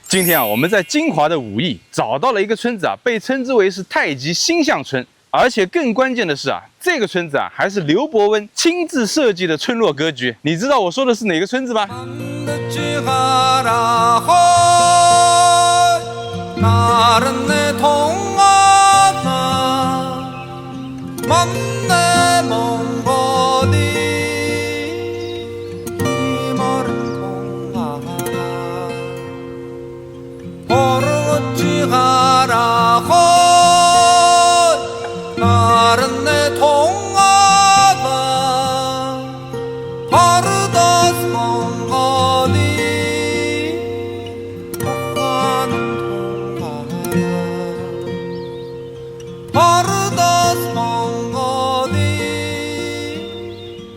今天啊，我们在金华的武义找到了一个村子啊，被称之为是太极星象村。而且更关键的是啊，这个村子啊还是刘伯温亲自设计的村落格局。你知道我说的是哪个村子吗？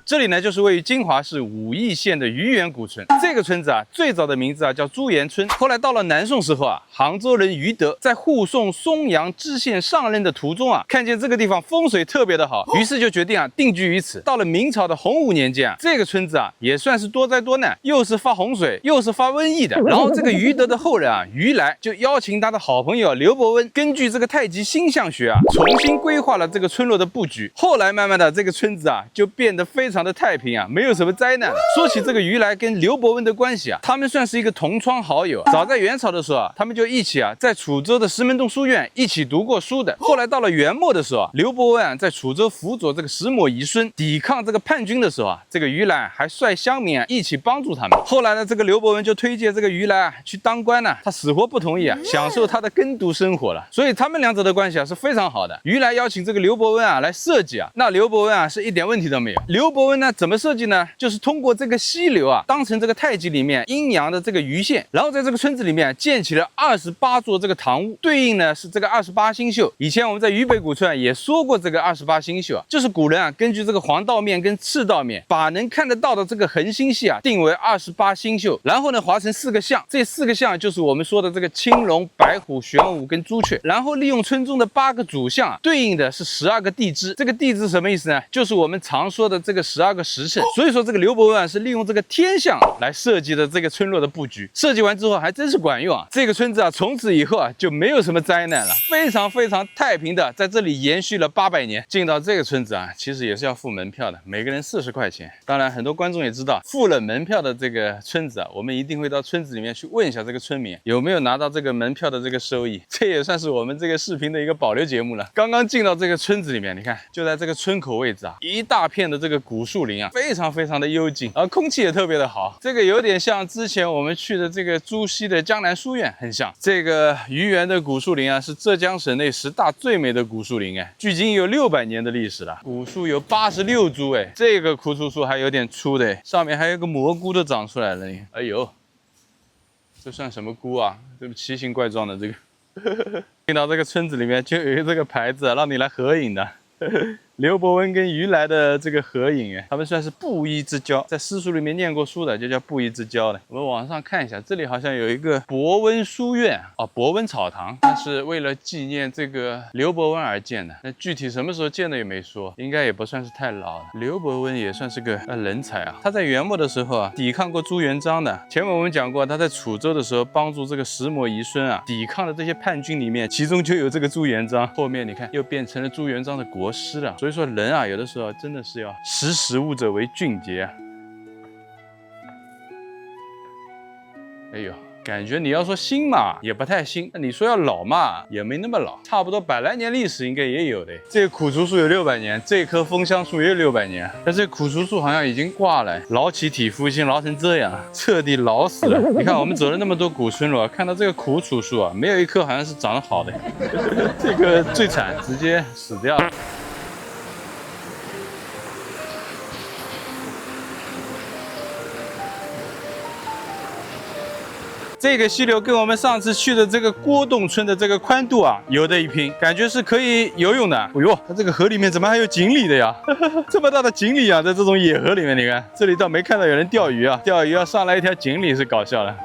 这里呢，就是位于金华市武义县的榆园古村。这个村子啊，最早的名字啊叫朱岩村。后来到了南宋时候啊，杭州人于德在护送松阳知县上任的途中啊，看见这个地方风水特别的好，于是就决定啊定居于此。到了明朝的洪武年间啊，这个村子啊也算是多灾多难，又是发洪水，又是发瘟疫的。然后这个于德的后人啊，于来就邀请他的好朋友刘伯温，根据这个太极星象学啊，重新规划了这个村落的布局。后来慢慢的，这个村子啊就变得非常的太平啊，没有什么灾难了。说起这个于来跟刘伯温的关系啊，他们算是一个同窗好友。早在元朝的时候啊，他们就一起啊在楚州的石门洞书院一起读过书的。后来到了元末的时候啊，刘伯温啊在楚州辅佐这个石抹遗孙抵抗这个叛军的时候啊，这个于来还率乡民啊一起帮助他们。后来呢，这个刘伯温就推荐这个于来啊去当官呢，他死活不同意啊，享受他的耕读生活了。所以他们两者的关系啊是非常好的。于来邀请这个刘伯温啊来设计啊，那刘伯温啊是一点问题都没有。刘伯温呢怎么设计呢？就是通过这个溪流啊，当成这个太极里面阴阳的这个鱼线，然后在这个村子里面建起了28座这个堂屋，对应呢是这个28星宿。以前我们在渝北古村啊也说过这个28星宿啊，就是古人啊根据这个黄道面跟赤道面，把能看得到的这个恒星系啊定为28星宿，然后呢划成4个象，这4个象就是我们说的这个青龙、白虎、玄武跟朱雀，然后利用村中的8个主象啊，对应的是12个地支。这个地支什么意思呢？就是我们常说的这个12个时辰。所以说这个刘伯温啊是利用这个天象来设计的这个村落的布局，设计完之后还真是管用啊！这个村子啊从此以后啊就没有什么灾难了，非常非常太平的在这里延续了800年。进到这个村子啊，其实也是要付门票的，每个人40块钱。当然很多观众也知道，付了门票的这个村子啊，我们一定会到村子里面去问一下这个村民有没有拿到这个门票的这个收益，这也算是我们这个视频的一个保留节目了。刚刚进到这个村子里面，你看就在这个村口位置啊，一大片的这个古树林啊，非常非常的幽静，而空气也特别的好。这个有点像之前我们去的这个朱熹的江南书院，很像。这个榆园的古树林啊，是浙江省内10大最美的古树林哎，距今有600年的历史了。古树有86株哎，这个枯树还有点粗的哎，上面还有个蘑菇都长出来了。哎呦，这算什么菇啊？这么奇形怪状的这个。进到这个村子里面就有这个牌子啊，让你来合影的。刘伯温跟于来的这个合影哎，他们算是布衣之交，在诗书里面念过书的就叫布衣之交了。我们网上看一下，这里好像有一个伯温书院啊，伯温草堂，那是为了纪念这个刘伯温而建的。那具体什么时候建的也没说，应该也不算是太老了。刘伯温也算是个人才啊，他在元末的时候啊，抵抗过朱元璋的。前面我们讲过，他在楚州的时候帮助这个石抹遗孙啊，抵抗的这些叛军里面，其中就有这个朱元璋。后面你看又变成了朱元璋的国师了。所以说人啊，有的时候真的是要识时务者为俊杰啊。哎呦，感觉你要说新嘛，也不太新；那你说要老嘛，也没那么老，差不多100来年历史应该也有的。这个苦竹树有600年，这棵枫香树也有600年，但这苦竹树好像已经挂了，老起体肤已经老成这样，彻底老死了。你看我们走了那么多古村落，看到这个苦楚树啊，没有一棵好像是长得好的，这个最惨，直接死掉了。这个溪流跟我们上次去的这个郭洞村的这个宽度啊，有的一拼，感觉是可以游泳的。哎呦，它这个河里面怎么还有锦鲤的呀？这么大的锦鲤啊，在这种野河里面，你看这里倒没看到有人钓鱼啊，钓鱼要上来一条锦鲤是搞笑了。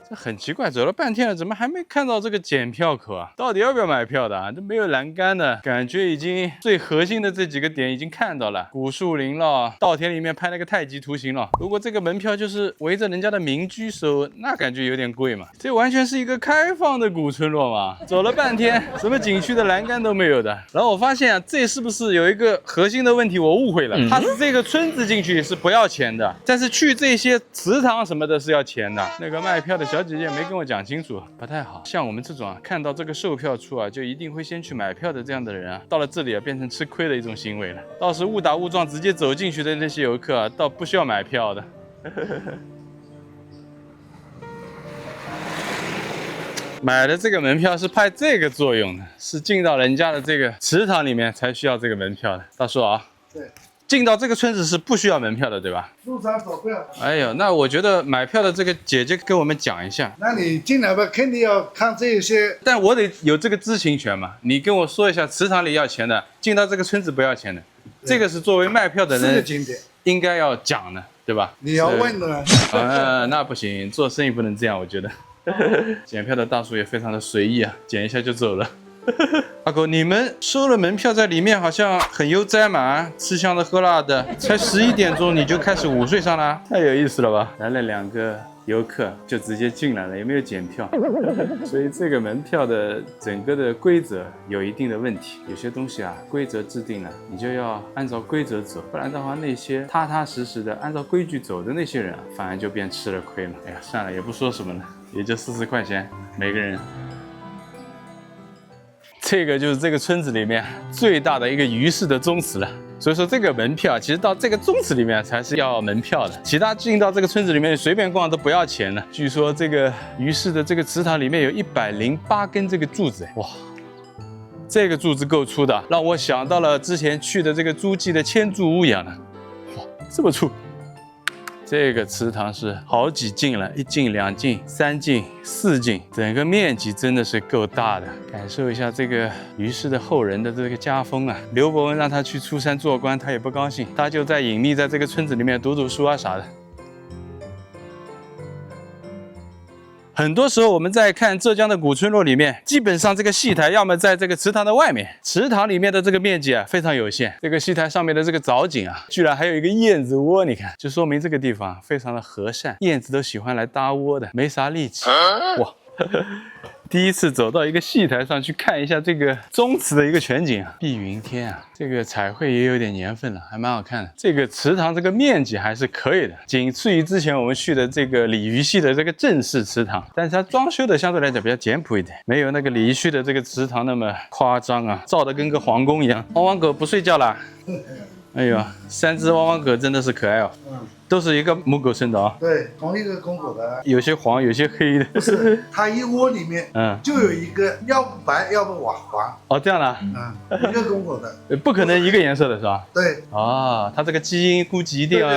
这很奇怪，走了半天了，怎么还没看到这个检票口啊？到底要不要买票的啊？这没有栏杆的，感觉已经最核心的这几个点已经看到了，古树林了，稻田里面拍了个太极图形了。如果这个门票就是围着人家的民居收，那感觉有点贵嘛。这完全是一个开放的古村落嘛，走了半天，什么景区的栏杆都没有的。然后我发现啊，这是不是有一个核心的问题？我误会了，它是这个村子进去是不要钱的，但是去这些祠堂什么的是要钱的。那个卖票的小姐姐没跟我讲清楚，不太好。像我们这种啊，看到这个售票处啊，就一定会先去买票的这样的人啊，到了这里啊，变成吃亏的一种行为了。倒是误打误撞直接走进去的那些游客啊，倒不需要买票的。买的这个门票是派这个作用的，是进到人家的这个祠堂里面才需要这个门票的。大叔啊，对，进到这个村子是不需要门票的，对吧？入场走不了。哎呦，那我觉得买票的这个姐姐跟我们讲一下。那你进来吧，肯定要看这些。但我得有这个知情权嘛，你跟我说一下，祠堂里要钱的，进到这个村子不要钱的，这个是作为卖票的人景点应该要讲的，对吧？你要问的。那不行，做生意不能这样，我觉得。检票的大叔也非常的随意啊，检一下就走了。阿狗，你们收了门票在里面好像很悠哉嘛，吃香的喝辣的，才11点钟你就开始午睡上了，太有意思了吧？来了2个游客就直接进来了，也没有检票，所以这个门票的整个的规则有一定的问题。有些东西啊，规则制定了，你就要按照规则走，不然的话，那些踏踏实实的按照规矩走的那些人啊，反而就变吃了亏了。哎呀，算了，也不说什么了，也就40块钱每个人。这个就是这个村子里面最大的一个鱼市的宗祠了。所以说这个门票其实到这个宗祠里面才是要门票的，其他进到这个村子里面随便逛都不要钱了。据说这个鱼市的这个祠堂里面有108根这个柱子，哇，这个柱子够粗的，让我想到了之前去的这个诸暨的千柱屋一样的，哇，这么粗。这个祠堂是好几进了，1进2进3进4进，整个面积真的是够大的。感受一下这个于氏的后人的这个家风啊。刘伯温让他去出山做官，他也不高兴，他就在隐秘在这个村子里面读读书啊啥的。很多时候我们在看浙江的古村落里面，基本上这个戏台要么在这个祠堂的外面，祠堂里面的这个面积啊非常有限。这个戏台上面的这个藻井啊，居然还有一个燕子窝，你看，就说明这个地方非常的和善，燕子都喜欢来搭窝的，没啥力气。哇！第一次走到一个戏台上去看一下这个宗祠的一个全景啊，碧云天啊，这个彩绘也有点年份了，还蛮好看的。这个祠堂这个面积还是可以的，仅次于之前我们去的这个鲤鱼戏的这个正式祠堂，但是它装修的相对来讲比较简朴一点，没有那个鲤鱼戏的这个祠堂那么夸张啊，造的跟个皇宫一样。汪汪狗不睡觉啦？哎呦，3只汪汪狗真的是可爱哦。都是一个母狗生的啊。对，同一个公狗的。有些黄，有些黑的。不是，它一窝里面，就有一个，要不白，要不黄。哦，这样的。一个公狗的。不可能一个颜色的是吧？对。哦，它这个基因估计一定要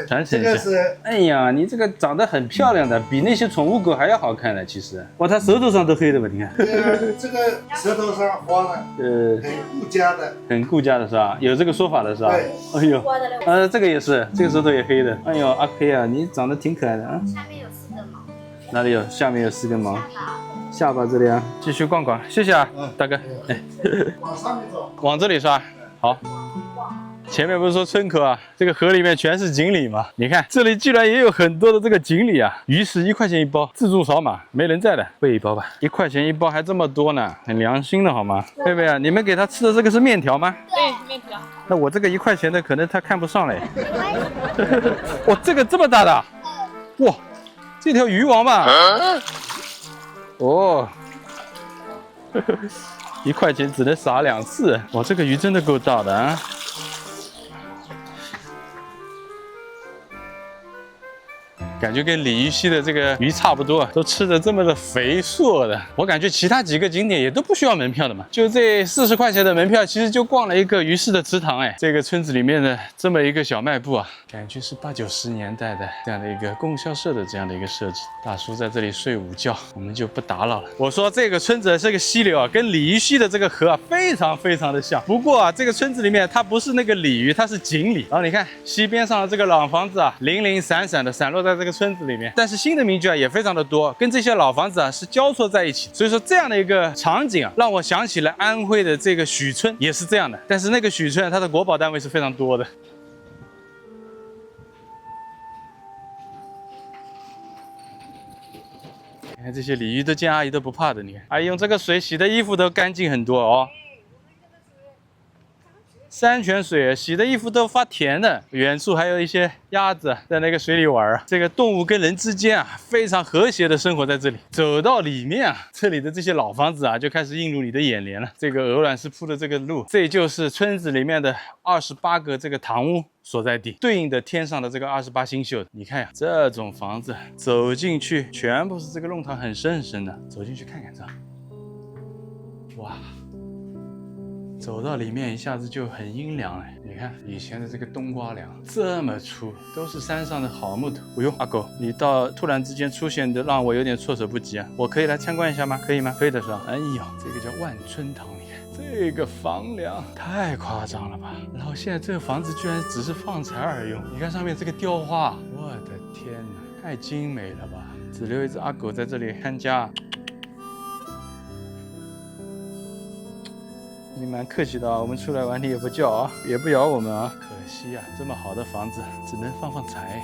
传承一下。这个是。哎呀，你这个长得很漂亮的，比那些宠物狗还要好看呢。其实，哇，它舌头上都黑的吧？你看。对啊，这个舌头上黄了。很顾家的。很顾家的是吧？有这个说法的是吧？对。哎呦，这个也是，这个舌头也黑的。哎呦，阿 K 啊，你长得挺可爱的啊。下面有4根毛。哪里有？下面有4根毛。下巴这里啊，继续逛逛，谢谢啊，大哥。哎，往上面走。往这里是吧？好。前面不是说村口啊，这个河里面全是锦鲤吗？你看这里居然也有很多的这个锦鲤啊！鱼食1块钱1包，自助扫码，没人在的，喂1包吧，1块钱1包还这么多呢，很良心的好吗？贝贝啊，你们给他吃的这个是面条吗？对，面条。那我这个1块钱的可能他看不上嘞。哇，这个这么大的？哇，这条鱼王吧？哦。1块钱只能撒2次，哇，这个鱼真的够大的啊！感觉跟鲤鱼溪的这个鱼差不多，都吃的这么的肥硕的。我感觉其他几个景点也都不需要门票的嘛，就这40块钱的门票，其实就逛了一个鱼市的祠堂。哎，这个村子里面的这么一个小卖部啊，感觉是80、90年代的这样的一个供销社的这样的一个设计。大叔在这里睡午觉，我们就不打扰了。我说这个村子的这个溪流啊，跟鲤鱼溪的这个河啊，非常的像。不过啊，这个村子里面它不是那个鲤鱼，它是锦鲤。然后你看溪边上的这个老房子啊，零零散散的散落在这个个村子里面。但是新的民居啊也非常的多，跟这些老房子啊是交错在一起。所以说这样的一个场景啊，让我想起了安徽的这个许村也是这样的。但是那个许村它的国保单位是非常多的。你看这些鲤鱼都见阿姨都不怕的，你看阿姨用这个水洗的衣服都干净很多哦。山泉水洗的衣服都发甜的，远处还有一些鸭子在那个水里玩啊。这个动物跟人之间啊非常和谐的生活在这里。走到里面啊，这里的这些老房子啊就开始映入你的眼帘了。这个鹅卵石铺的这个路，这就是村子里面的28个这个堂屋所在地，对应的天上的这个28星宿。你看呀，这种房子走进去全部是这个弄堂，很深很深的，走进去看看这。哇！走到里面一下子就很阴凉哎，你看以前的这个冬瓜梁这么粗，都是山上的好木头。哎呦，阿狗，你突然之间出现的让我有点措手不及啊！我可以来参观一下吗？可以吗？可以的是吧？哎呦，这个叫万春堂，你看这个房梁太夸张了吧！然后现在这个房子居然只是放材而用，你看上面这个雕花，我的天哪，太精美了吧！只留一只阿狗在这里看家。你蛮客气的啊，我们出来玩你也不叫啊，也不咬我们啊，可惜啊，这么好的房子只能放财。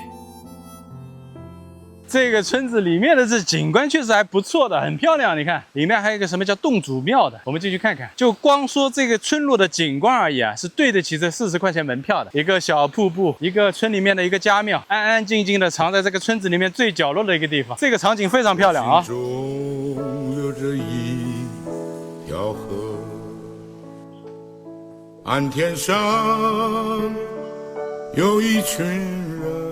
这个村子里面的这景观确实还不错的，很漂亮。你看里面还有一个什么叫洞主庙的，我们进去看看。就光说这个村落的景观而已啊，是对得起这40块钱门票的。一个小瀑布，一个村里面的一个家庙，安安静静的藏在这个村子里面最角落的一个地方。这个场景非常漂亮啊。心中有着一条河，岸天上有一群人。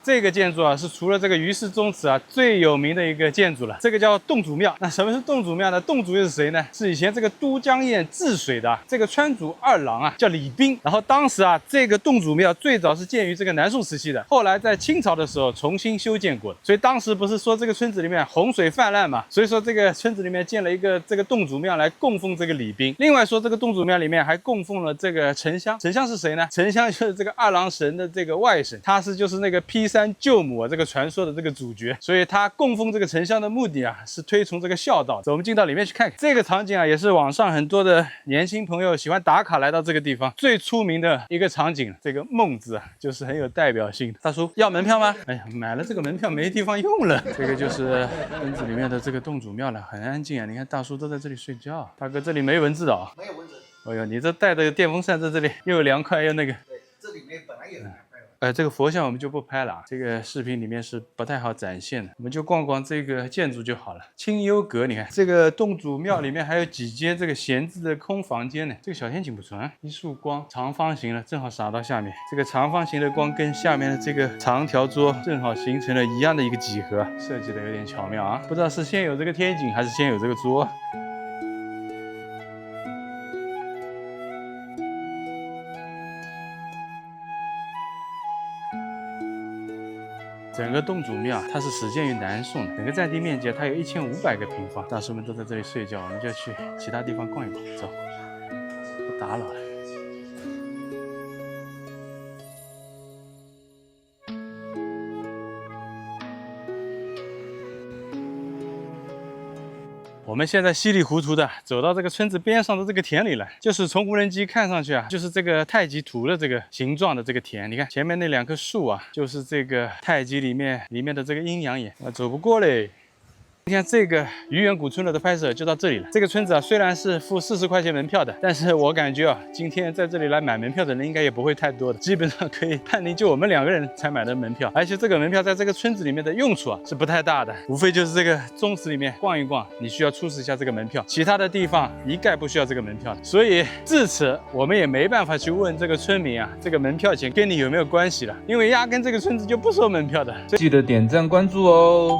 这个建筑啊，是除了这个于氏宗祠啊最有名的一个建筑了。这个叫洞主庙。那什么是洞主庙呢？洞主又是谁呢？是以前这个都江堰治水的这个川主二郎啊，叫李冰。然后当时啊，这个洞主庙最早是建于这个南宋时期的，后来在清朝的时候重新修建过的。所以当时不是说这个村子里面洪水泛滥嘛，所以说这个村子里面建了一个这个洞主庙来供奉这个李冰。另外说这个洞主庙里面还供奉了这个沉香。沉香是谁呢？沉香就是这个二郎神的这个外甥，他是就是那个劈山救母啊这个传说的这个主角，所以他供奉这个沉香的目的啊是推崇这个孝道。走，我们进到里面去看看。这个场景啊也是网上很多的年轻朋友喜欢打卡来到这个地方最出名的一个场景。这个梦字啊就是很有代表性的。大叔要门票吗？哎呀，买了这个门票没地方用了。这个就是村子里面的这个洞主庙了，很安静啊。你看大叔都在这里睡觉。大哥这里没蚊子的啊？没有蚊子。哎呦，你这带的电风扇在这里又凉快又那个。对，这里面本来也凉快。这个佛像我们就不拍了啊，这个视频里面是不太好展现的，我们就逛逛这个建筑就好了。清幽阁，你看这个洞主庙里面还有几间这个闲置的空房间呢。这个小天井不错啊，一束光，长方形的，正好洒到下面。这个长方形的光跟下面的这个长条桌正好形成了一样的一个几何，设计的有点巧妙啊。不知道是先有这个天井还是先有这个桌。整个洞主庙它是始建于南宋的，整个占地面积它有1500个平方。大师们都在这里睡觉，我们就去其他地方逛一逛。走，不打扰了。我们现在稀里糊涂的走到这个村子边上的这个田里来，就是从无人机看上去啊，就是这个太极图的这个形状的这个田。你看前面那2棵树啊，就是这个太极里面的这个阴阳眼。走不过嘞。你看这个愚园古村落的拍摄就到这里了。这个村子啊，虽然是付40块钱门票的，但是我感觉啊，今天在这里来买门票的人应该也不会太多的，基本上可以判定就我们2个人才买的门票。而且这个门票在这个村子里面的用处啊是不太大的，无非就是这个宗祠里面逛一逛，你需要出示一下这个门票，其他的地方一概不需要这个门票。所以至此我们也没办法去问这个村民啊，这个门票钱跟你有没有关系了，因为压根这个村子就不收门票的。记得点赞关注哦。